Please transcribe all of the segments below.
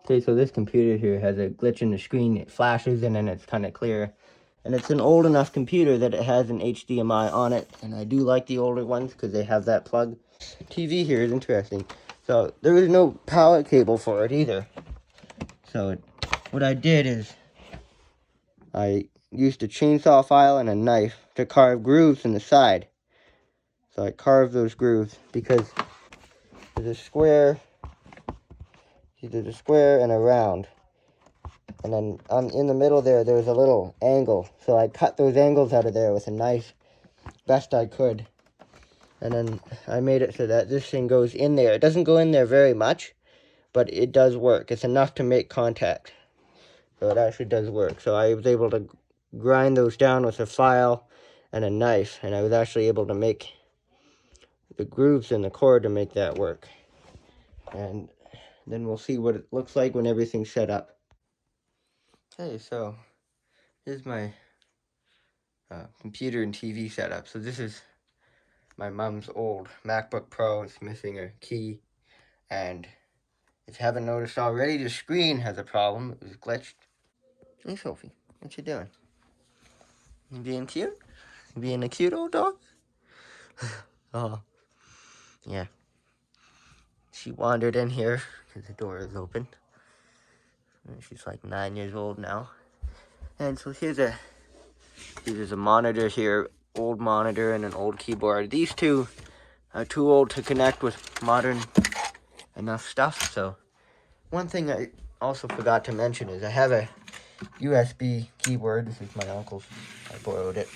Okay, so this computer here has a glitch in the screen. It flashes and then it's kind of clear. And it's an old enough computer that it has an HDMI on it. And I do like the older ones because they have that plug. TV here is interesting. So there is no power cable for it either. So what I did is I used a chainsaw file and a knife to carve grooves in the side. So I carved those grooves because there's a square and a round. And then in the middle there's a little angle. So I cut those angles out of there with a knife best I could. And then I made it so that this thing goes in there. It doesn't go in there very much, but it does work. It's enough to make contact. So it actually does work. So I was able to grind those down with a file and a knife. And I was actually able to make the grooves in the cord to make that work. And then we'll see what it looks like when everything's set up. Okay, so here's my computer and TV setup. So this is my mom's old MacBook Pro. It's missing a key, and if you haven't noticed already, the screen has a problem. It was glitched. Hey, Sophie, what you doing? You being cute? You being a cute old dog? Oh, yeah. She wandered in here because the door is open. And she's like 9 years old now. And so here's a monitor here, old monitor and an old keyboard. These two are too old to connect with modern enough stuff. So one thing I also forgot to mention is I have a USB keyboard. This is my uncle's. I borrowed it.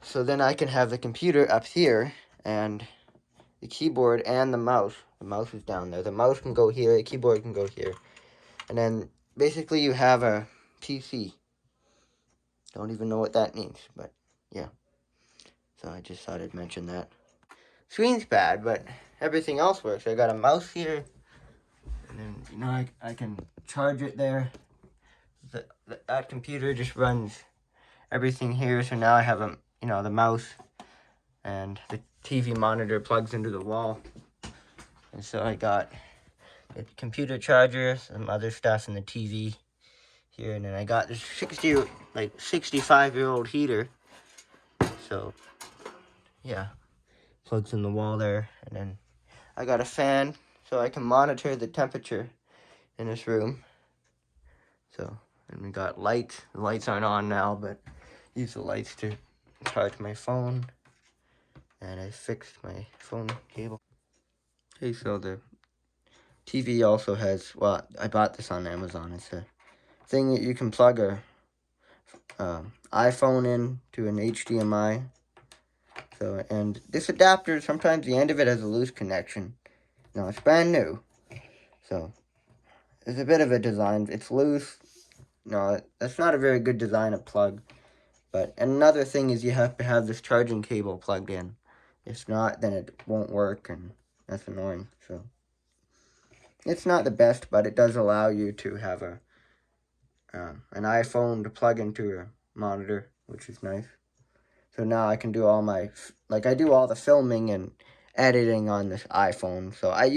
So then I can have the computer up here and the keyboard and the mouse. The mouse is down there. The mouse can go here. The keyboard can go here. And then basically you have a PC. Don't even know what that means, but yeah. So I just thought I'd mention that. Screen's bad, but everything else works. I got a mouse here. And then, I can charge it there. That computer just runs everything here. So now I have the mouse and the TV monitor plugs into the wall. And so I got the computer charger, some other stuff, and the TV here. And then I got this 65-year-old heater. So, yeah, plugs in the wall there. And then I got a fan so I can monitor the temperature in this room. So, and we got lights. The lights aren't on now, but use the lights to charge my phone. And I fixed my phone cable. Okay, so the TV also has, well, I bought this on Amazon. It's a thing that you can plug a iPhone in to an HDMI. So, and this adapter, sometimes the end of it has a loose connection. Now, it's brand new. So, it's a bit of a design. It's loose. No, that's not a very good design of plug. But another thing is you have to have this charging cable plugged in. If not, then it won't work, and that's annoying. So, it's not the best, but it does allow you to have an iPhone to plug into a monitor, which is nice. So now I can do I do all the filming and editing on this iPhone. So I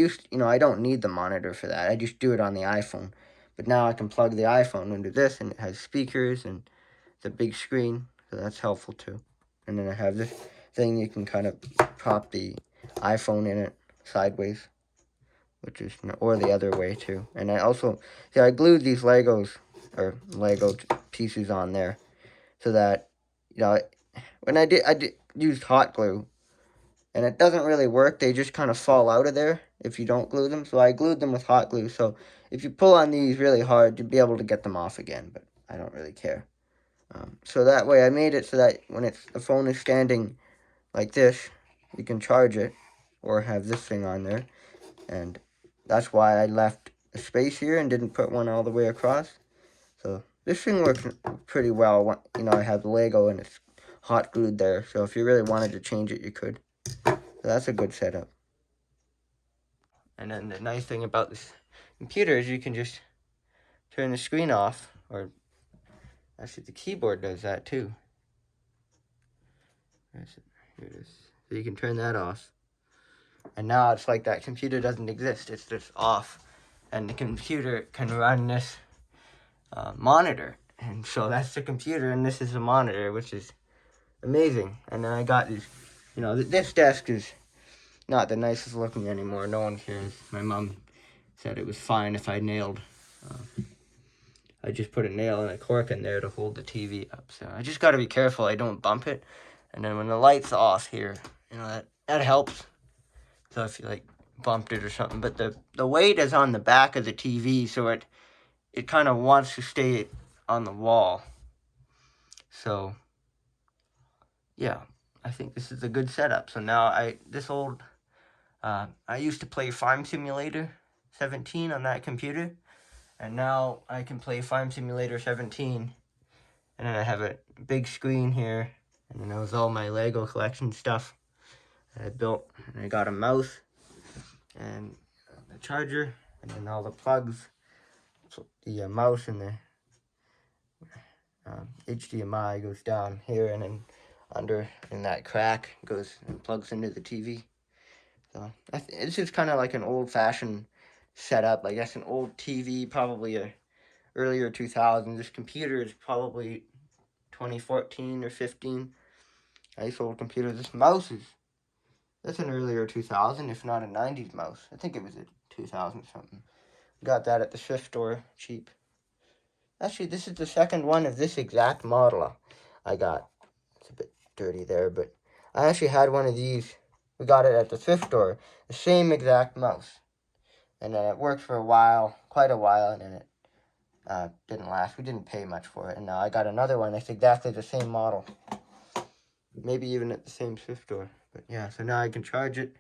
don't need the monitor for that. I just do it on the iPhone. But now I can plug the iPhone into this, and it has speakers and the big screen. So that's helpful too. And then I have this thing you can kind of prop the iPhone in it sideways, or the other way too. And I also, I glued these Lego pieces on there so that, when I used hot glue, and it doesn't really work. They just kind of fall out of there if you don't glue them. So I glued them with hot glue. So if you pull on these really hard, you'll be able to get them off again. But I don't really care. So that way I made it so that when the phone is standing like this, you can charge it or have this thing on there. And that's why I left a space here and didn't put one all the way across. So this thing works pretty well. I have the Lego and it's hot glued there. So if you really wanted to change it, you could. So that's a good setup. And then the nice thing about this computer is you can just turn the screen off, or actually the keyboard does that too. Here it is. So you can turn that off. And now it's like that computer doesn't exist. It's just off. And the computer can run this monitor. And so that's the computer, and this is the monitor, which is amazing. And then I got these, this desk is not the nicest looking anymore. No one cares. My mom said it was fine if I nailed. I just put a nail and a cork in there to hold the TV up. So I just got to be careful I don't bump it. And then when the light's off here, that helps. So if you bumped it or something, but the weight is on the back of the TV, so it kind of wants to stay on the wall. So yeah, I think this is a good setup. So now I used to play Farm Simulator 17 on that computer, and now I can play Farm Simulator 17, and then I have a big screen here, and then that was all my Lego collection stuff that I built, and I got a mouse, and the charger, and then all the plugs, so the mouse and the HDMI goes down here, and then under in that crack goes and plugs into the TV. So it's just kind of like an old-fashioned setup. I guess an old TV, probably a earlier 2000. This computer is probably 2014 or 15. Nice old computer. This mouse that's an earlier 2000, if not a 90s mouse. I think it was a 2000 something. Got that at the thrift store, cheap. Actually, this is the second one of this exact model I got. It's a bit dirty there, but I actually had one of these. We got it at the thrift store, the same exact mouse. And then it worked for a while, quite a while, and then it didn't last. We didn't pay much for it. And now I got another one that's exactly the same model. Maybe even at the same thrift store. But yeah, so now I can charge it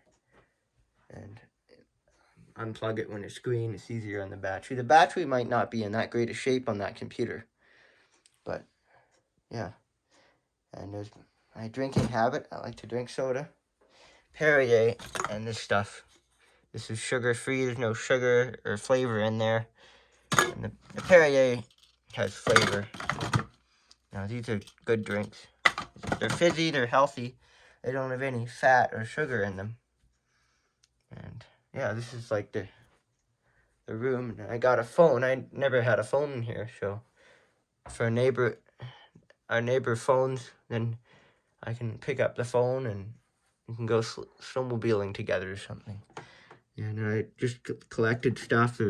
and unplug it when it's green. It's easier on the battery. The battery might not be in that great a shape on that computer. But yeah. And there's my drinking habit. I like to drink soda. Perrier and this stuff. This is sugar-free. There's no sugar or flavor in there. And the Perrier has flavor. Now, these are good drinks. They're fizzy, they're healthy. They don't have any fat or sugar in them. And yeah, this is like the room. And I got a phone. I never had a phone in here, so for our neighbor phones, then I can pick up the phone and we can go snowmobiling together or something. And I just collected stuff.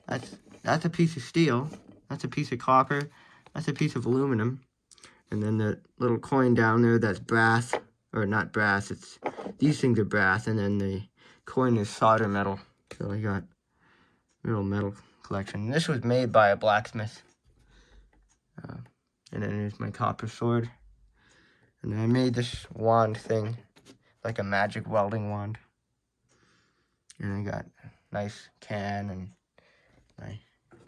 That's a piece of steel. That's a piece of copper. That's a piece of aluminum. And then the little coin down there, that's brass. Or not brass, these things are brass. And then the coin is solder metal. So I got a little metal collection. And this was made by a blacksmith. And then here's my copper sword. And then I made this wand thing, like a magic welding wand. And I got a nice can and my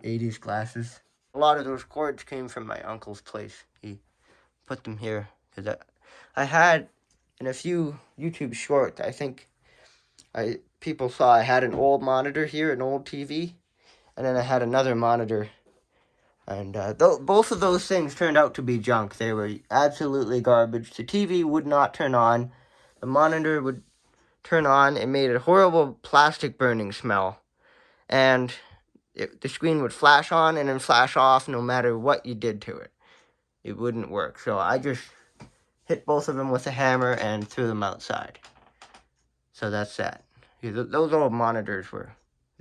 80s glasses. A lot of those cords came from my uncle's place. He put them here because I had in a few YouTube shorts, I think people saw I had an old monitor here, an old TV, and then I had another monitor. And both of those things turned out to be junk. They were absolutely garbage. The TV would not turn on. The monitor would turn on. It made a horrible plastic burning smell. And the screen would flash on and then flash off no matter what you did to it. It wouldn't work. So I just hit both of them with a hammer and threw them outside. So that's that. Those old monitors were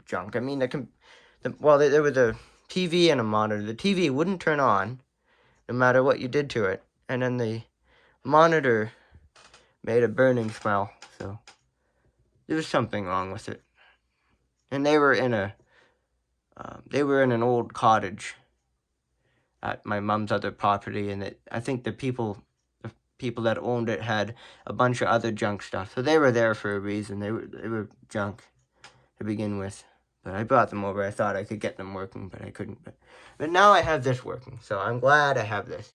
junk. I mean, there was a TV and a monitor. The TV wouldn't turn on no matter what you did to it. And then the monitor made a burning smell. So there was something wrong with it. And they were in an old cottage at my mom's other property, and I think the people that owned it had a bunch of other junk stuff. So they were there for a reason. They were junk to begin with. But I brought them over. I thought I could get them working, but I couldn't. But now I have this working, so I'm glad I have this.